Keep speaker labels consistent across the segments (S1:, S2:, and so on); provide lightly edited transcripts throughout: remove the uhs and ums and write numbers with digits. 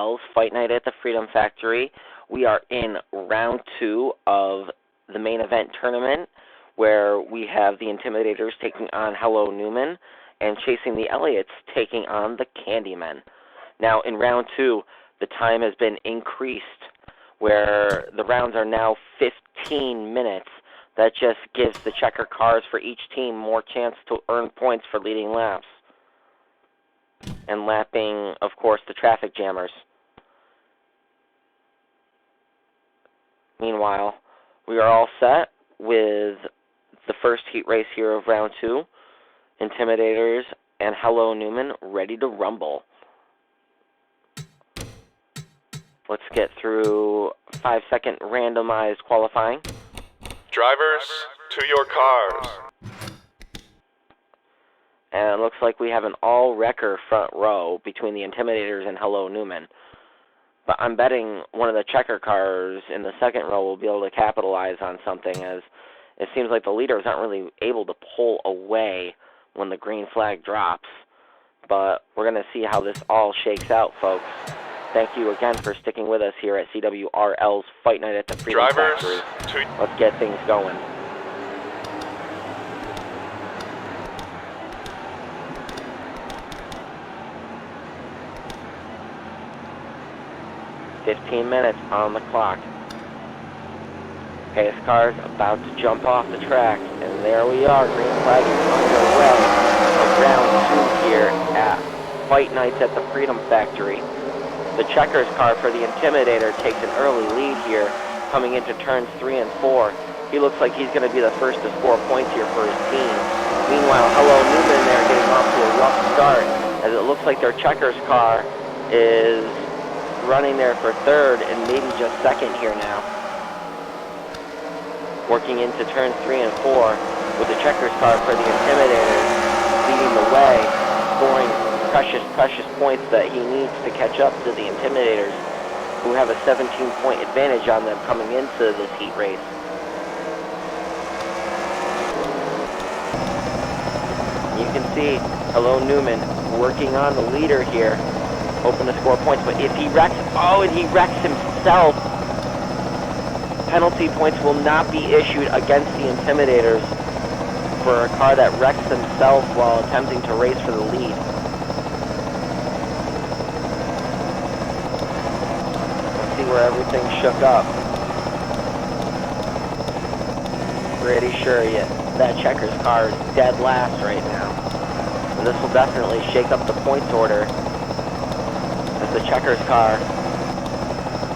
S1: CWRL's Fight Night at the Freedom Factory. We are in round 2 of the main event tournament, where we have the Intimidators taking on Hello Newman and Chasing the Elliots taking on the Candymen. Now, in round 2, the time has been increased, where the rounds are now 15 minutes. That just gives the checker cars for each team more chance to earn points for leading laps. And lapping, of course, the traffic jammers. Meanwhile, we are all set with the first heat race here of round 2. Intimidators and Hello Newman ready to rumble. Let's get through 5-second randomized qualifying.
S2: Drivers, to your cars.
S1: And it looks like we have an all-wrecker front row between the Intimidators and Hello Newman. But I'm betting one of the checker cars in the second row will be able to capitalize on something, as it seems like the leaders aren't really able to pull away when the green flag drops. But we're going to see how this all shakes out, folks. Thank you again for sticking with us here at CWRL's Fight Night at the Freedom Factory. Let's get things going. "15 minutes on the clock. Pace car's about to jump off the track, and there we are. Green flag is underway of round 2 here at Fight Nights at the Freedom Factory. The checkers car for the Intimidator takes an early lead here, coming into turns 3 and 4. He looks like he's going to be the first to score points here for his team. Meanwhile, Hello Newman there getting off to a rough start, as it looks like their checkers car is running there for third and maybe just second here now. Working into turns 3 and 4 with the checkers car for the Intimidators leading the way, scoring precious points that he needs to catch up to the Intimidators, who have a 17-point advantage on them coming into this heat race. You can see Hello Newman working on the leader here, hoping to score points, but if he wrecks, and he wrecks himself, penalty points will not be issued against the Intimidators for a car that wrecks themselves while attempting to race for the lead. Let's see where everything shook up. Pretty sure that checkers car is dead last right now. And this will definitely shake up the points order, as the checkers car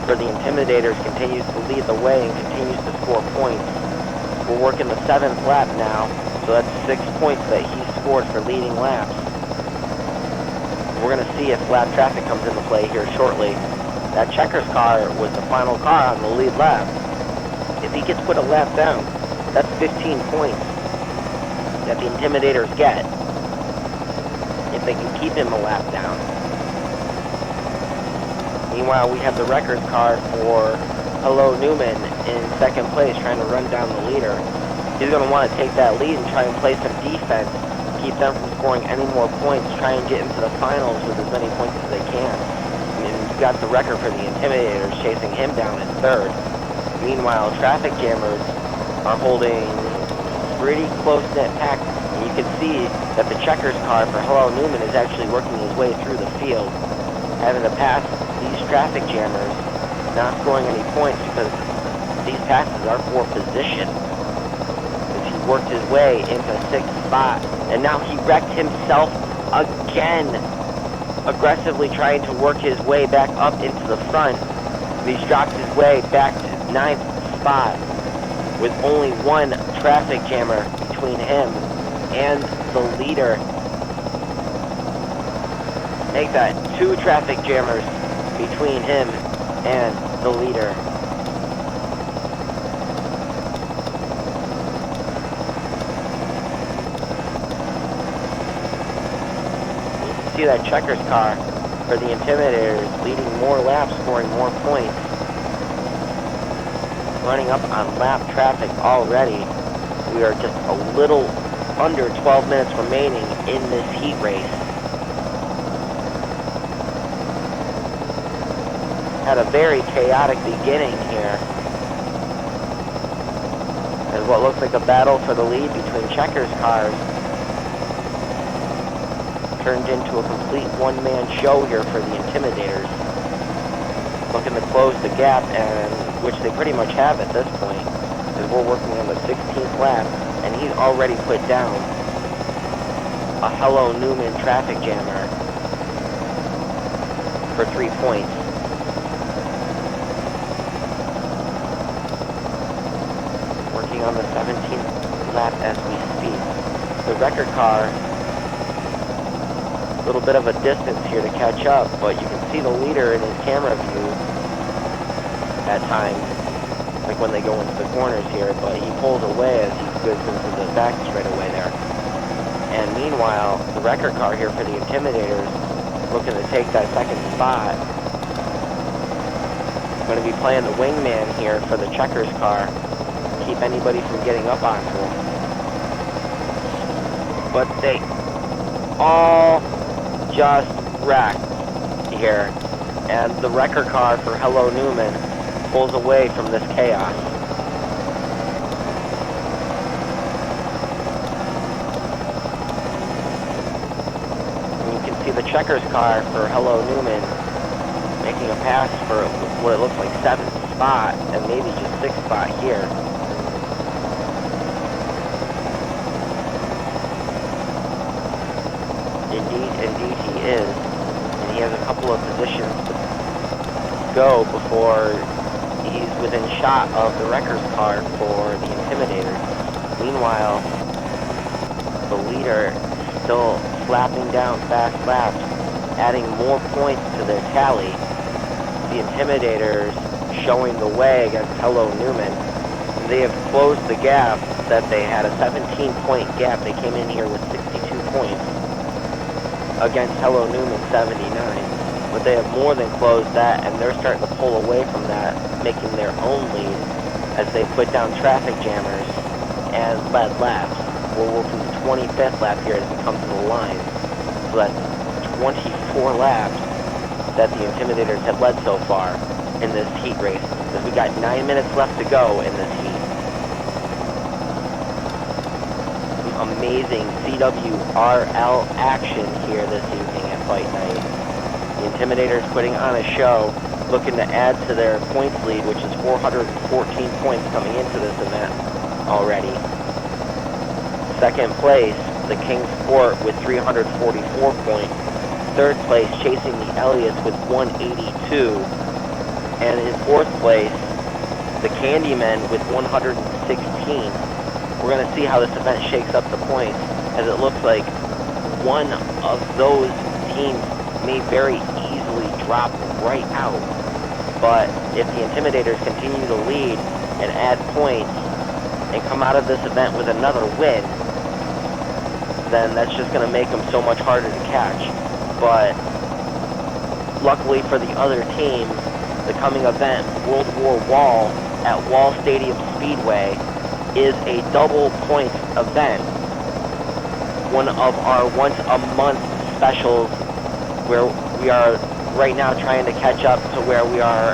S1: for the Intimidators continues to lead the way and continues to score points. We're working the 7th lap now, so that's 6 points that he scored for leading laps. We're going to see if lap traffic comes into play here shortly. That checkers car was the final car on the lead lap. If he gets put a lap down, that's 15 points that the Intimidators get, if they can keep him a lap down. Meanwhile, we have the record car for Hello Newman in second place, trying to run down the leader. He's going to want to take that lead and try and play some defense, keep them from scoring any more points, try and get into the finals with as many points as they can. And he's got the record for the Intimidators, chasing him down in third. Meanwhile, traffic jammers are holding pretty close-knit pack, and you can see that the checkers car for Hello Newman is actually working his way through the field, having to pass these traffic jammers, not scoring any points because these passes are for position. As he worked his way into 6th spot, and now he wrecked himself again, aggressively trying to work his way back up into the front. He's dropped his way back to 9th spot with only one traffic jammer between him and the leader. Make that 2 traffic jammers between him and the leader. You can see that checkers car for the Intimidators leading more laps, scoring more points. Running up on lap traffic already. We are just a little under 12 minutes remaining in this heat race. had a very chaotic beginning here, as what looks like a battle for the lead between Checkers cars turned into a complete one-man show here for the Intimidators, looking to close the gap, and which they pretty much have at this point, as we're working on the 16th lap, and he's already put down a Hello Newman traffic jammer for 3 points. Working on the 17th lap as we speak. The record car, a little bit of a distance here to catch up, but you can see the leader in his camera view at times, like when they go into the corners here, but he pulls away as he goes into the back straightaway there. And meanwhile, the record car here for the Intimidators, looking to take that second spot. Going to be playing the wingman here for the Checkers car, keep anybody from getting up onto him. But they all just wrecked here, and the record car for Hello Newman pulls away from this chaos. And you can see the Checkers car for Hello Newman making a pass for what it looks like 7th spot, and maybe just 6th spot here. Indeed he is, and he has a couple of positions to go before he's within shot of the Wrecker's car for the Intimidators. Meanwhile, the leader still slapping down fast laps, adding more points to their tally. The Intimidators showing the way against Hello Newman. They have closed the gap that they had, a 17-point gap. They came in here with 62 points against Hello Newman 79. But they have more than closed that, and they're starting to pull away from that, making their own lead as they put down traffic jammers and led laps. We're working the 25th lap here as we come to the line. So that's 24 laps that the Intimidators have led so far in this heat race, as we got 9 minutes left to go in this heat. Some amazing CWRL action here this evening at Fight Night. The Intimidators putting on a show, looking to add to their points lead, which is 414 points coming into this event already. Second place, the King Sport with 344 points. Third place, chasing the Elliots with 182. And in fourth place, the Candymen with 116. We're going to see how this event shakes up the points, as it looks like one of those teams may very easily drop right out. But if the Intimidators continue to lead and add points and come out of this event with another win, then that's just going to make them so much harder to catch. But luckily for the other teams, the coming event, World War Wall at Wall Stadium Speedway, is a double points event. One of our once a month specials, where we are right now trying to catch up to where we are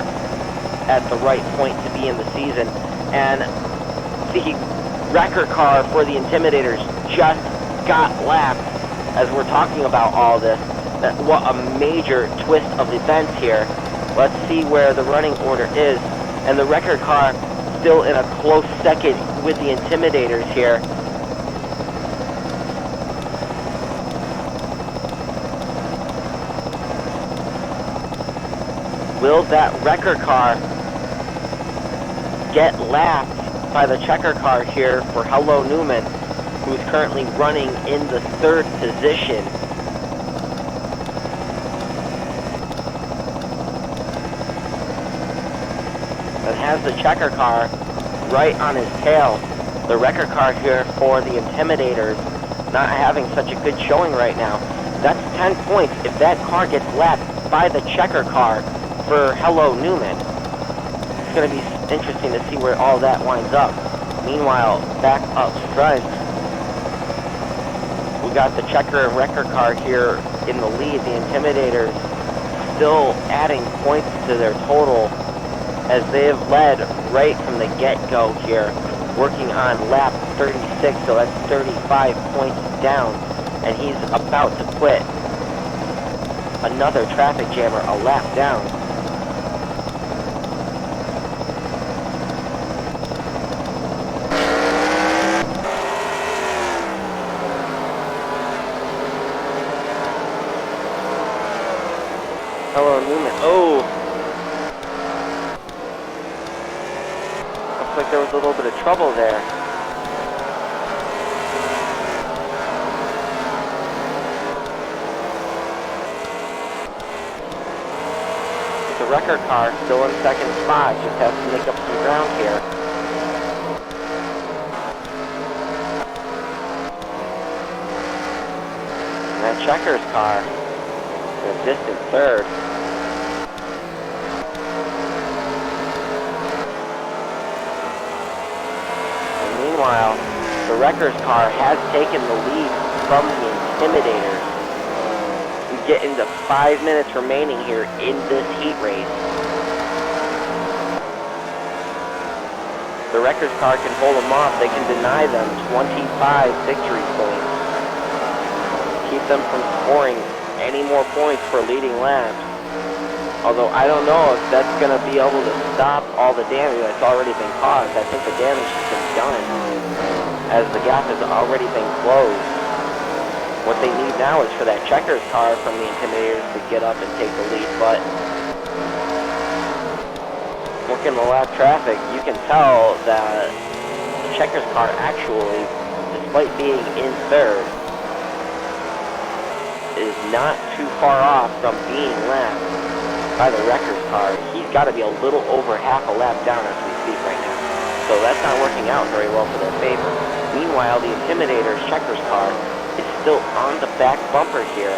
S1: at the right point to be in the season. And the record car for the Intimidators just got lapped as we're talking about all this. What a major twist of events here. Let's see where the running order is. And the record car still in a close second with the Intimidators here. Will that record car get lapped by the checker car here for Hello Newman, who's currently running in the third position? And has the checker car right on his tail. The record car here for the Intimidators not having such a good showing right now. That's 10 points if that car gets lapped by the checker car for Hello Newman. It's going to be interesting to see where all that winds up. Meanwhile, back up front, we got the checker and record car here in the lead. The Intimidators still adding points to their total as they have led right from the get-go here, working on lap 36, so that's 35 points down, and he's about to quit. Another traffic jammer a lap down. Hello, Newman. Oh! Looks like there was a little bit of trouble there. The record car still in second spot, just has to make up some ground here. And that checkers car, a distant third. And meanwhile, the wreckers car has taken the lead from the Intimidators. We get into 5 minutes remaining here in this heat race. The wreckers car can hold them off. They can deny them 25 victory points. Keep them from scoring any more points for leading laps. Although I don't know if that's going to be able to stop all the damage that's already been caused. I think the damage has been done as the gap has already been closed. What they need now is for that checkers car from the Intimidators to get up and take the lead, but looking at the lap traffic, you can tell that the checkers car actually, despite being in third, is not too far off from being lapped by the wreckers car. He's got to be a little over half a lap down as we speak right now. So that's not working out very well for their favor. Meanwhile, the Intimidators checkers car is still on the back bumper here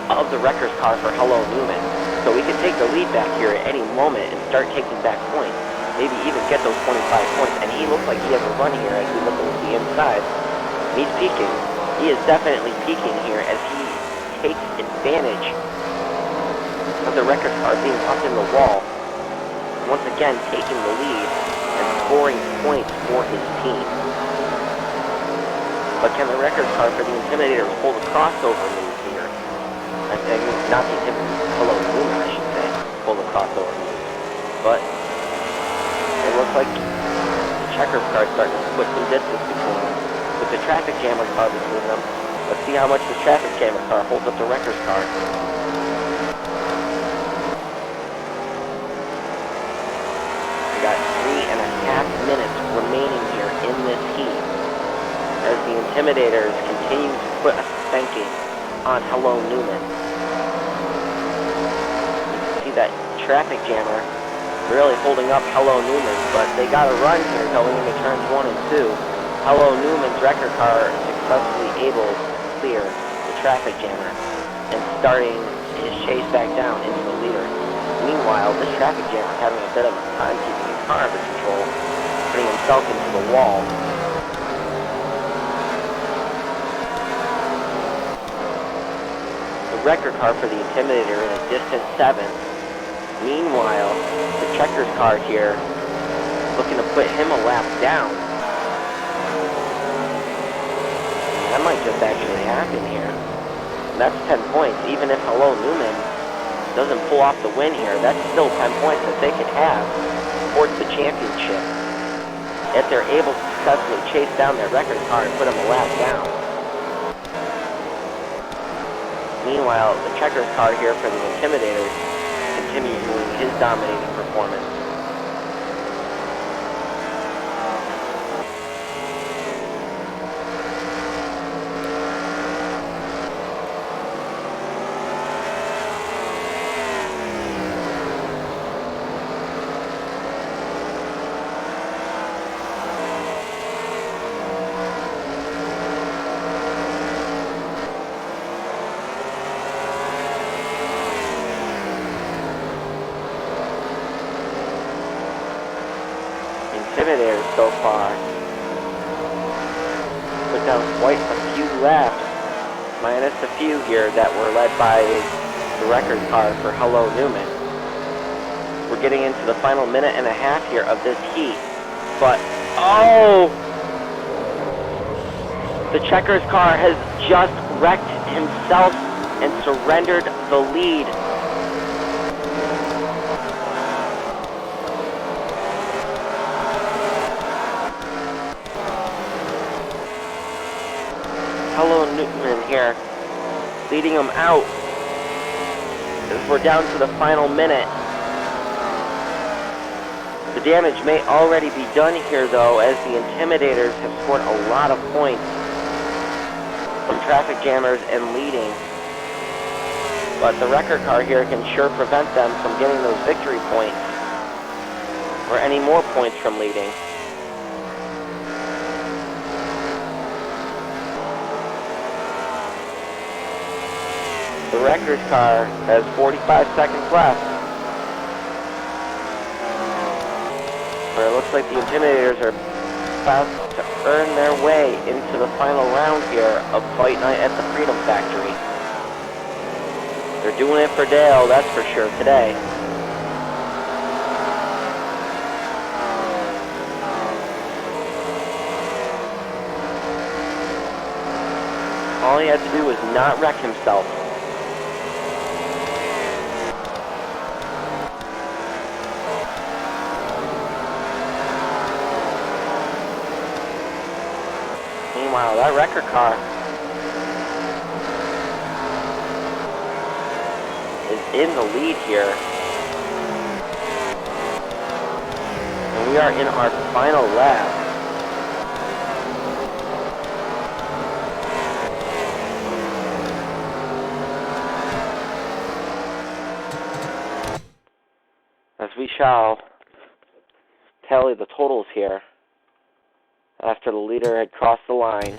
S1: of the wreckers car for Hello Newman. So we could take the lead back here at any moment and start taking back points. Maybe even get those 25 points. And he looks like he has a run here as we look at the inside. He's peaking. He is definitely peaking here as he takes advantage of the wreckers car being up in the wall. Once again taking the lead and scoring points for his team. But can the record car for the Intimidators hold a crossover move here? I think not the Intimidators, Hello Newman, I should say, hold a crossover move. But it looks like the checkers car is starting to put some distance between them, with the traffic jammer car between them. Let's see how much the traffic jammer car holds up the wreckers car. We got 3.5 minutes remaining here in this heat, as the Intimidators continue to put a spanking on Hello Newman. You can see that traffic jammer really holding up Hello Newman, but they got a run here going into turns 1 and 2. Hello Newman's wrecker car successfully able to clear the traffic jammer and starting his chase back down into the leader. Meanwhile, this traffic jammer having a bit of a time keeping his car under control, putting himself into the wall. Wrecker car for the Intimidator in a distant 7th. Meanwhile, the checkers car here looking to put him a lap down. That might just actually happen here. And that's 10 points. Even if Hello Newman doesn't pull off the win here, that's still 10 points that they could have towards the championship if they're able to successfully chase down their record car and put him a lap down. Meanwhile, the checkers car here for the Intimidators continues his dominating performance. Intimidators so far put down quite a few laps, minus a few here that were led by the record car for Hello Newman. We're getting into the final minute and a half here of this heat. But, oh! The Checkers car has just wrecked himself and surrendered the lead. Hello, Newman here, leading him out as we're down to the final minute. The damage may already be done here, though, as the Intimidators have scored a lot of points from traffic jammers and leading. But the record car here can sure prevent them from getting those victory points or any more points from leading. The record car has 45 seconds left, where it looks like the Intimidators are about to earn their way into the final round here of Fight Night at the Freedom Factory. They're doing it for Dale, that's for sure, today. All he had to do was not wreck himself. Meanwhile, that record car is in the lead here. And we are in our final lap. As we shall tally the totals here after the leader had crossed the line.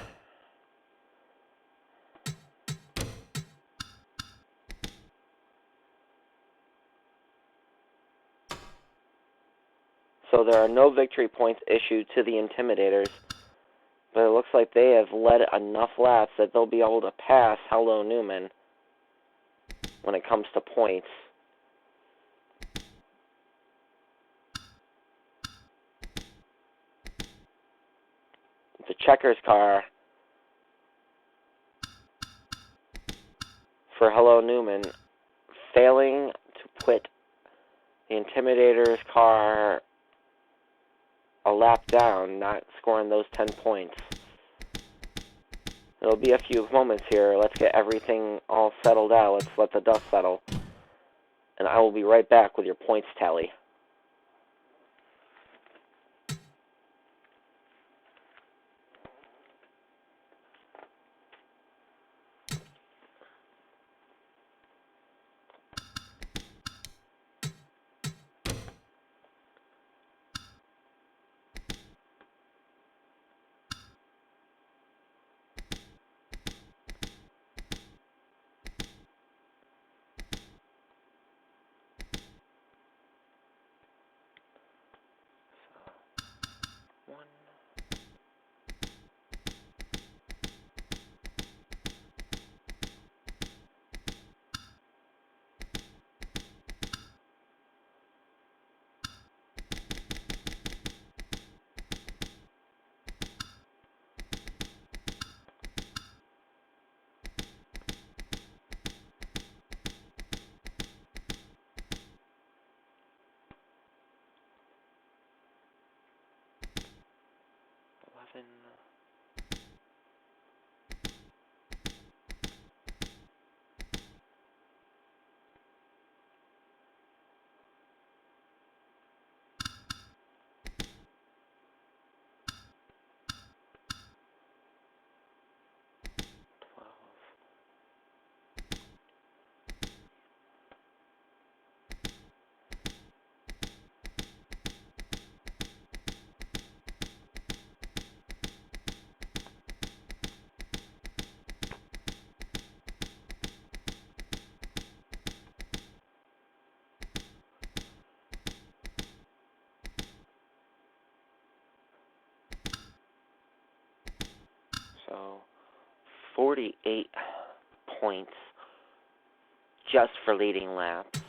S1: So there are no victory points issued to the Intimidators, but it looks like they have led enough laps that they'll be able to pass Hello Newman when it comes to points. The Checkers car for Hello Newman failing to put the Intimidators car a lap down, not scoring those 10 points. It'll be a few moments here. Let's get everything all settled out. Let's let the dust settle. And I will be right back with your points tally. So, 48 points just for leading laps.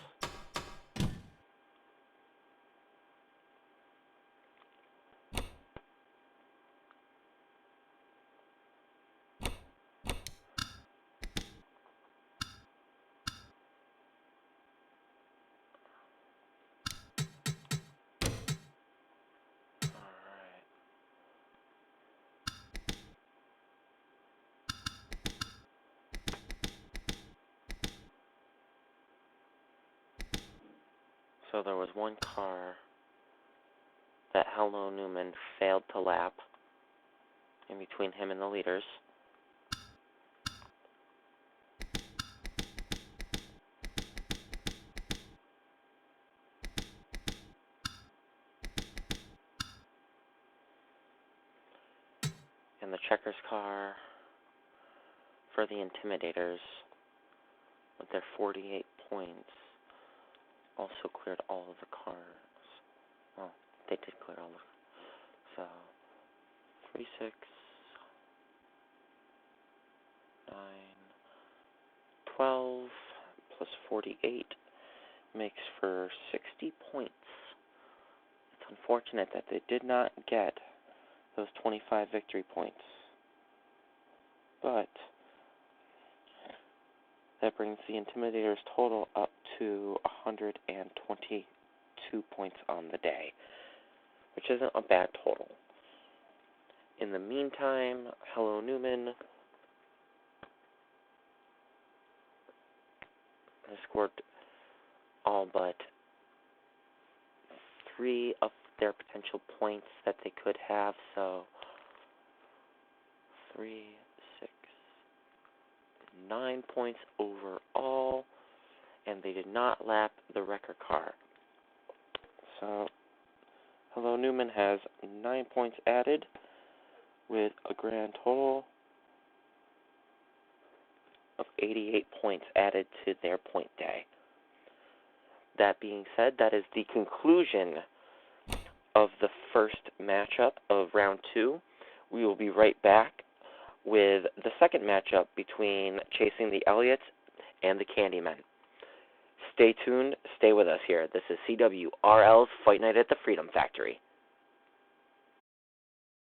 S1: So there was one car that Hello Newman failed to lap in between him and the leaders. And the checkers car for the Intimidators, with their 48 points, also cleared all of the cars. Well, they did clear all of them. So, 36, 9, 12, plus 48 makes for 60 points. It's unfortunate that they did not get those 25 victory points. But that brings the Intimidators total up to 122 points on the day, which isn't a bad total. In the meantime, Hello Newman has scored all but 3 of their potential points that they could have, so 3, 6, 9 points overall, and they did not lap the wrecker car. So, Hello Newman has 9 points added, with a grand total of 88 points added to their point day. That being said, that is the conclusion of the first matchup of round 2. We will be right back with the second matchup between Chasing the Elliots and the Candymen. Stay tuned, stay with us here. This is CWRL's Fight Night at the Freedom Factory.